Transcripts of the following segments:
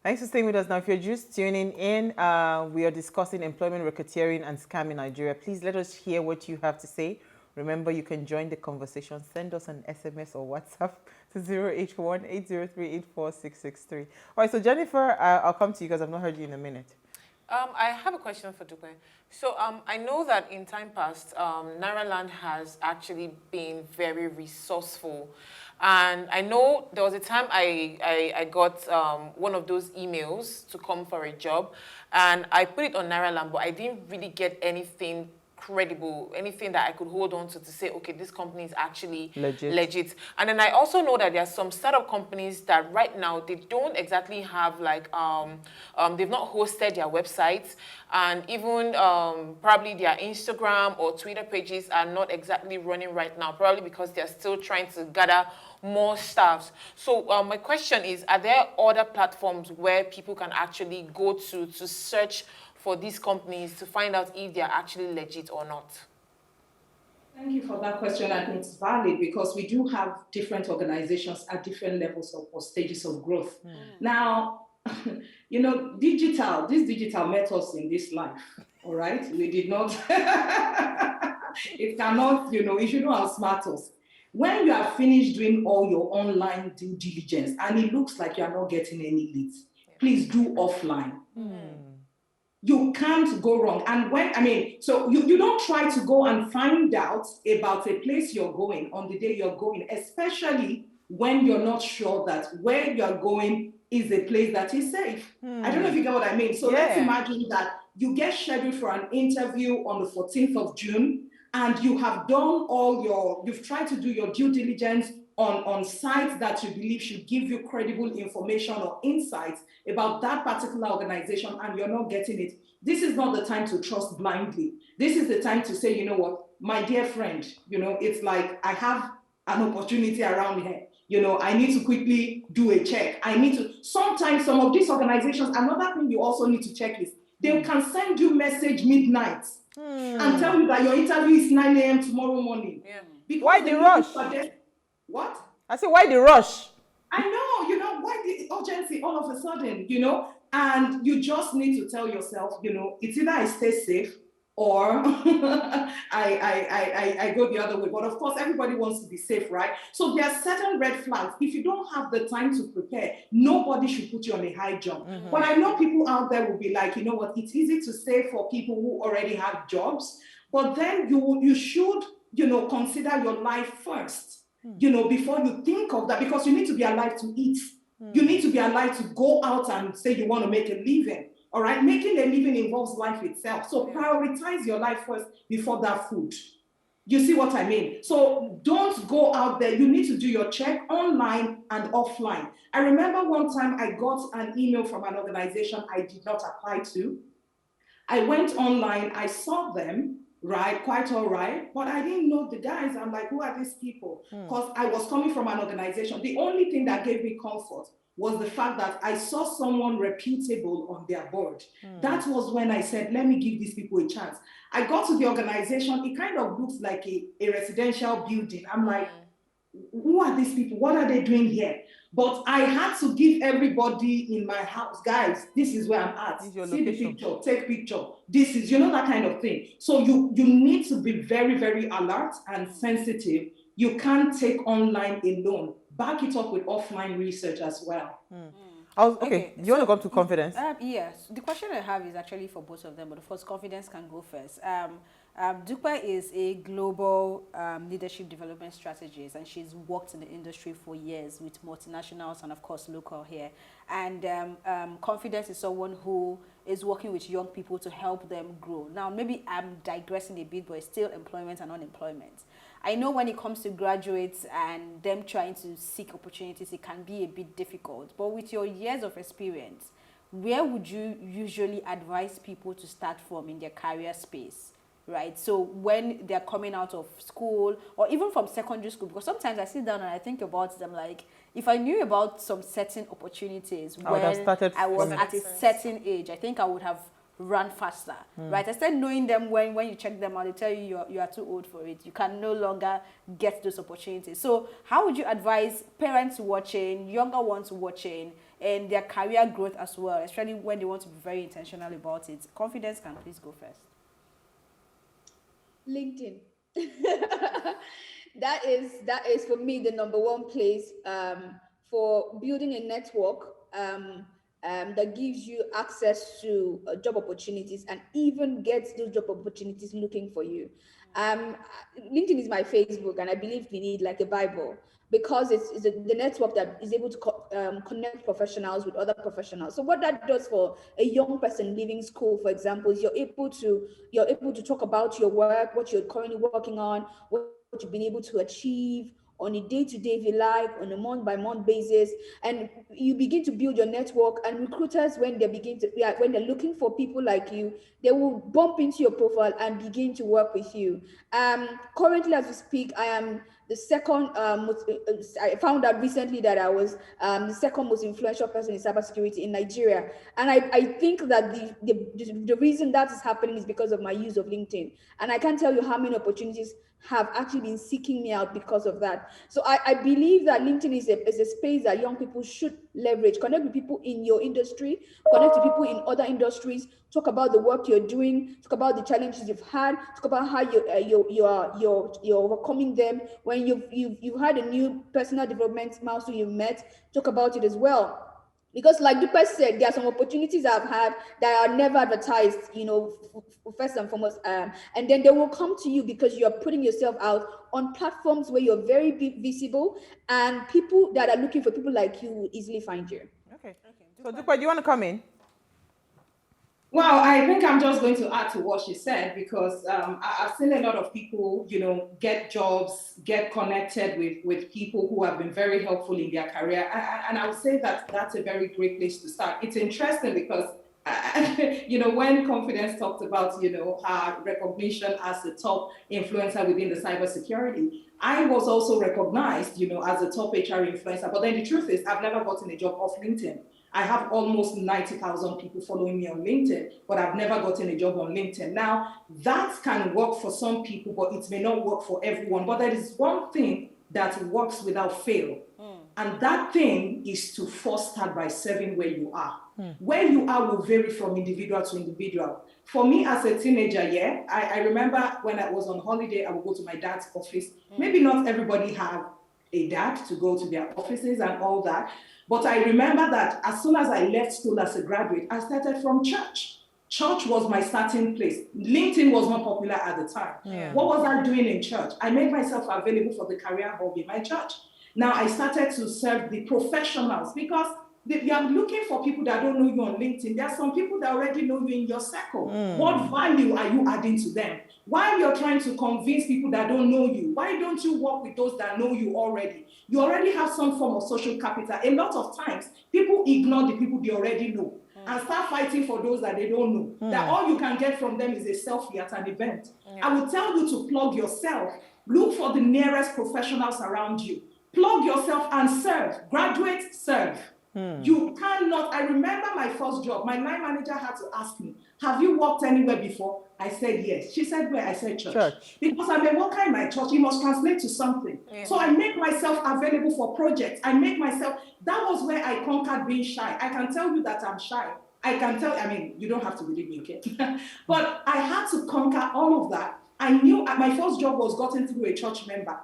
Thanks for staying with us. Now, if you're just tuning in, we are discussing employment racketeering and scam in Nigeria. Please let us hear what you have to say. Remember, you can join the conversation. Send us an SMS or WhatsApp to 081-803-84663. All right, so Jennifer, I'll come to you because I've not heard you in a minute. I have a question for Dupe. So I know that in time past, Nairaland has actually been very resourceful. And I know there was a time I got one of those emails to come for a job. And I put it on Nairaland, but I didn't really get anything credible, anything that I could hold on to say, okay, this company is actually legit. And then I also know that there are some startup companies that right now, they don't exactly have like, they've not hosted their websites, and even probably their Instagram or Twitter pages are not exactly running right now, probably because they're still trying to gather more staffs. So my question is, are there other platforms where people can actually go to search for these companies to find out if they're actually legit or not? Thank you for that question, and it's valid because we do have different organizations at different levels or stages of growth. Now, you know, these digital met us in this life, all right? We did not, it cannot, you know, it should not outsmart us. When you have finished doing all your online due diligence and it looks like you're not getting any leads, please do offline. You can't go wrong. And so you don't try to go and find out about a place you're going on the day you're going, especially when you're not sure that where you're going is a place that is safe. I don't know if you get what I mean. So let's imagine that you get scheduled for an interview on the 14th of June, and you have done you've tried to do your due diligence on sites that you believe should give you credible information or insights about that particular organization, and you're not getting it. This is not the time to trust blindly. This is the time to say, you know what, my dear friend, you know, it's like I have an opportunity around here. You know, I need to quickly do a check. Sometimes some of these organizations, another thing you also need to check is they can send you message midnight and tell you that your interview is 9 a.m. tomorrow morning. Why the rush? What? I say, why the rush? I know, you know, why the urgency all of a sudden, you know? And you just need to tell yourself, you know, it's either I stay safe or I go the other way. But of course, everybody wants to be safe, right? So there are certain red flags. If you don't have the time to prepare, nobody should put you on a high jump. But I know people out there will be like, you know what, it's easy to say for people who already have jobs, but then you should, you know, consider your life first. You know, before you think of that, because you need to be alive to eat. You need to be alive to go out and say you want to make a living. All right, making a living involves life itself. So prioritize your life first before that food. You see what I mean? So don't go out there. You need to do your check online and offline. I remember one time I got an email from an organization I did not apply to. I went online, I saw them, right, quite all right, but I didn't know the guys. I'm like, who are these people? Because I was coming from an organization. The only thing that gave me comfort was the fact that I saw someone reputable on their board. That was when I said, let me give these people a chance. I got to the organization, it kind of looks like a residential building. I'm like, who are these people? What are they doing here? But I had to give everybody in my house, guys, this is where I'm at. See the picture, take picture. This is, you know, that kind of thing. So you need to be very, very alert and sensitive. You can't take online alone. Back it up with offline research as well. Okay, you want to come to confidence? Yes. The question I have is actually for both of them, but of course, confidence can go first. Dupe is a global leadership development strategist, and she's worked in the industry for years with multinationals and, of course, local here. And confidence is someone who is working with young people to help them grow. Now, maybe I'm digressing a bit, but it's still employment and unemployment. I know when it comes to graduates and them trying to seek opportunities, it can be a bit difficult. But with your years of experience, where would you usually advise people to start from in their career space? Right, so when they're coming out of school or even from secondary school, because sometimes I sit down and I think about them like, if I knew about some certain opportunities when I was at a certain age, I think I would have run faster, right? I started knowing them when you check them out, they tell you you are too old for it. You can no longer get those opportunities. So how would you advise parents watching, younger ones watching, and their career growth as well, especially when they want to be very intentional about it. Confidence can please go first. LinkedIn. that is for me the number one place for building a network that gives you access to job opportunities and even gets those job opportunities looking for you. LinkedIn is my Facebook, and I believe we need like a Bible, because it's the network that is able to connect professionals with other professionals. So what that does for a young person leaving school, for example, is you're able to talk about your work, what you're currently working on, what you've been able to achieve on a day-to-day, if you like, on a month-by-month basis, and you begin to build your network. And recruiters, when they're looking for people like you, they will bump into your profile and begin to work with you. Currently, as we speak, I am the second I found out recently that I was the second most influential person in cybersecurity in Nigeria. And I think that the reason that is happening is because of my use of LinkedIn. And I can't tell you how many opportunities have actually been seeking me out because of that. So I believe that LinkedIn is a space that young people should leverage. Connect with people in your industry, connect with people in other industries, talk about the work you're doing, talk about the challenges you've had, talk about how you're overcoming them. When you've had a new personal development milestone you've met, talk about it as well. Because like Dupe said, there are some opportunities I've had that are never advertised, first and foremost. And then they will come to you because you're putting yourself out on platforms where you're very visible, and people that are looking for people like you will easily find you. Okay. So Dupe, do you want to come in? Well, I think I'm just going to add to what she said, because I've seen a lot of people, get jobs, get connected with people who have been very helpful in their career. And I would say that that's a very great place to start. It's interesting because, when Confidence talked about, her recognition as a top influencer within the cybersecurity, I was also recognized, as a top HR influencer. But then the truth is, I've never gotten a job off LinkedIn. I have almost 90,000 people following me on LinkedIn, but I've never gotten a job on LinkedIn. Now, that can work for some people, but it may not work for everyone. But there is one thing that works without fail. And that thing is to first start by serving where you are. Where you are will vary from individual to individual. For me as a teenager, I remember when I was on holiday, I would go to my dad's office. Maybe not everybody have a dad to go to their offices and all that. But I remember that as soon as I left school as a graduate, I started from church. Church was my starting place. LinkedIn was not popular at the time. What was I doing in church? I made myself available for the career hub in my church. Now I started to serve the professionals, because you are looking for people that don't know you on LinkedIn. There are some people that already know you in your circle. What value are you adding to them? While you're trying to convince people that don't know you, why don't you work with those that know you already? You already have some form of social capital. A lot of times, people ignore the people they already know and start fighting for those that they don't know. That all you can get from them is a selfie at an event. I will tell you to plug yourself. Look for the nearest professionals around you. Plug yourself and serve. Graduate, serve. You cannot. I remember my first job. My line manager had to ask me, have you worked anywhere before? I said yes. She said, where? I said church. Because I'm a worker in my church. It must translate to something. So I make myself available for projects. That was where I conquered being shy. I can tell you that I'm shy. You don't have to believe me, okay? But I had to conquer all of that. I knew my first job was gotten through a church member.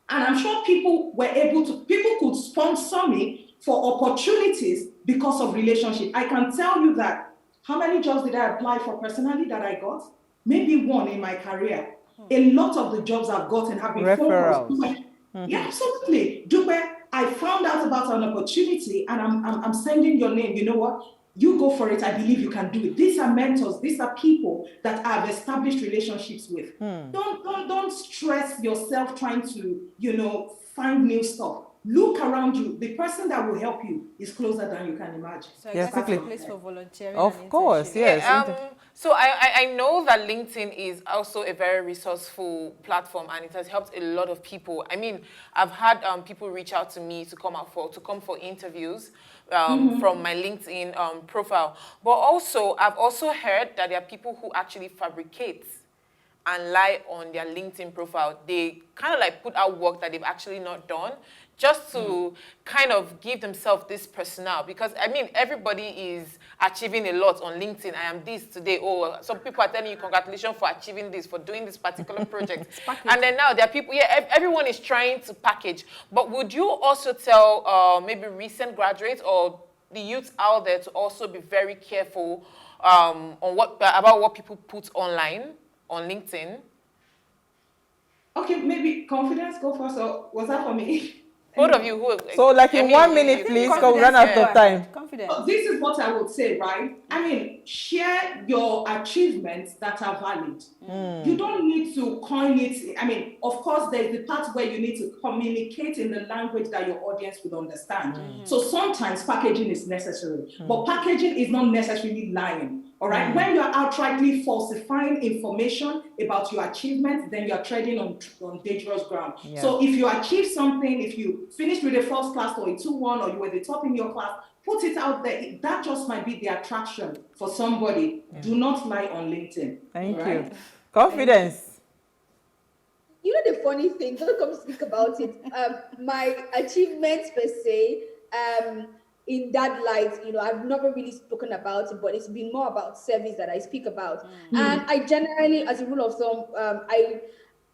And I'm sure people could sponsor me for opportunities because of relationship. I can tell you that how many jobs did I apply for personally that I got? Maybe one in my career. A lot of the jobs I've gotten have been referrals. Yeah, absolutely. Dupe, I found out about an opportunity and I'm sending your name. You know what? You go for it. I believe you can do it. These are mentors. These are people that I've established relationships with. Don't stress yourself trying to, find new stuff. Look around you. The person that will help you is closer than you can imagine. So I guess it's a place for volunteering. Of course, yes. So I know that LinkedIn is also a very resourceful platform, and it has helped a lot of people. I mean, I've had people reach out to me to come for interviews from my LinkedIn profile. But also, I've also heard that there are people who actually fabricate and lie on their LinkedIn profile. They kind of like put out work that they've actually not done just to kind of give themselves this personnel, because I mean everybody is achieving a lot on LinkedIn. I am this today. Oh, some people are telling you congratulations for achieving this, for doing this particular project. And then now there are people, everyone is trying to package. But would you also tell maybe recent graduates or the youth out there to also be very careful on about what people put online on LinkedIn? Okay, maybe Confidence go first, or was that for me? Both of you who. So like in 1 minute, please, because we run out of time. Confidence. This is what I would say, right? I mean, share your achievements that are valid. You don't need to coin it. I mean, of course, there's the part where you need to communicate in the language that your audience would understand. So sometimes packaging is necessary, but packaging is not necessarily lying. All right. When you're outrightly falsifying information about your achievements, then you're treading on dangerous ground. Yeah. So if you achieve something, if you finished with a first class or a 2-1, or you were the top in your class, put it out there. That just might be the attraction for somebody. Yeah. Do not lie on LinkedIn. Thank you. Confidence. You know the funny thing, don't come speak about it. My achievements per se, in that light, you know, I've never really spoken about it, but it's been more about service that I speak about. And I generally, as a rule of thumb,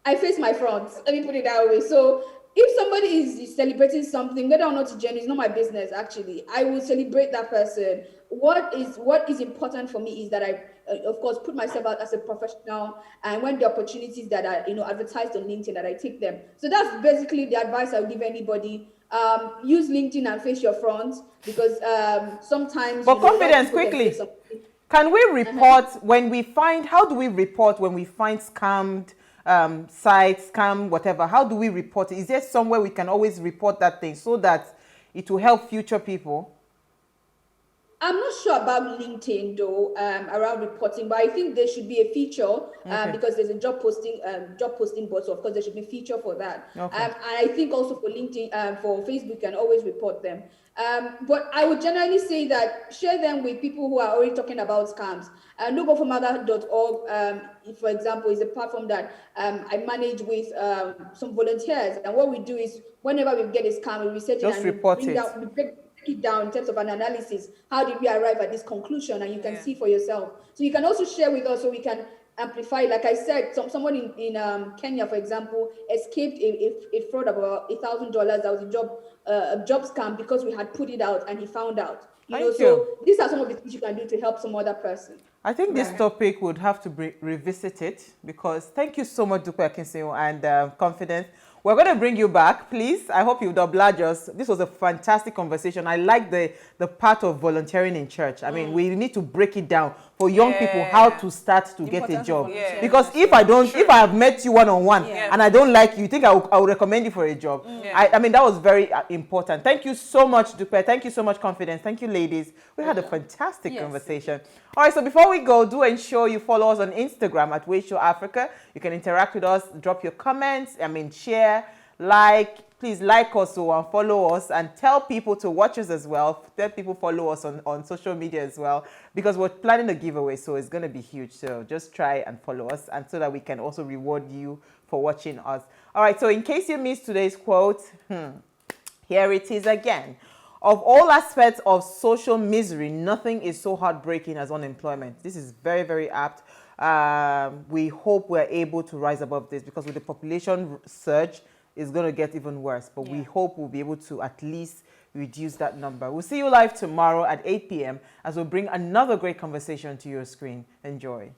I face my fronts. Let me put it that way. So if somebody is celebrating something, whether or not it's genuine, it's not my business, actually. I will celebrate that person. What is important for me is that I, of course, put myself out as a professional, and when the opportunities that are, you know, advertised on LinkedIn, that I take them. So that's basically the advice I would give anybody. Use LinkedIn and face your front, because sometimes. But Confidence, quickly. Can we report when we find? How do we report when we find scammed sites, scam whatever? How do we report it? Is there somewhere we can always report that thing so that it will help future people? I'm not sure about LinkedIn though, around reporting, but I think there should be a feature because there's a job posting bot. So of course there should be a feature for that. Okay. And I think also for LinkedIn, for Facebook, you can always report them. But I would generally say that share them with people who are already talking about scams. NoGoForMother.org, for example, is a platform that I manage with some volunteers. And what we do is whenever we get a scam, we research it and report bring it. Down, it down in terms of an analysis. How did we arrive at this conclusion? And you can see for yourself. So you can also share with us so we can amplify. Like I said, someone in Kenya, for example, escaped a fraud of about $1,000. That was a job scam because we had put it out and he found out. So these are some of the things you can do to help some other person. I think this topic would have to be revisited, because thank you so much, Dupe Akinseyo and Confidence. We're going to bring you back, please. I hope you'd oblige us. This was a fantastic conversation. I like the part of volunteering in church. I mean, we need to break it down for young people, how to start to get a job. Because if I have met you one-on-one and I don't like you, think I would recommend you for a job. I mean, that was very important. Thank you so much, Dupe. Thank you so much, Confidence. Thank you, ladies. We had a fantastic conversation. All right, so before we go, do ensure you follow us on Instagram at PlusTvAfrica. You can interact with us, drop your comments, share, please like us and follow us, and tell people to watch us as well. Tell people follow us on social media as well, because we're planning a giveaway, so it's going to be huge. So just try and follow us, and so that we can also reward you for watching us. All right, so in case you missed today's quote, here it is again. Of all aspects of social misery, nothing is so heartbreaking as unemployment. This is very, very apt. We hope we're able to rise above this, because with the population surge, it's going to get even worse. But we hope we'll be able to at least reduce that number. We'll see you live tomorrow at 8 p.m. as we'll bring another great conversation to your screen. Enjoy.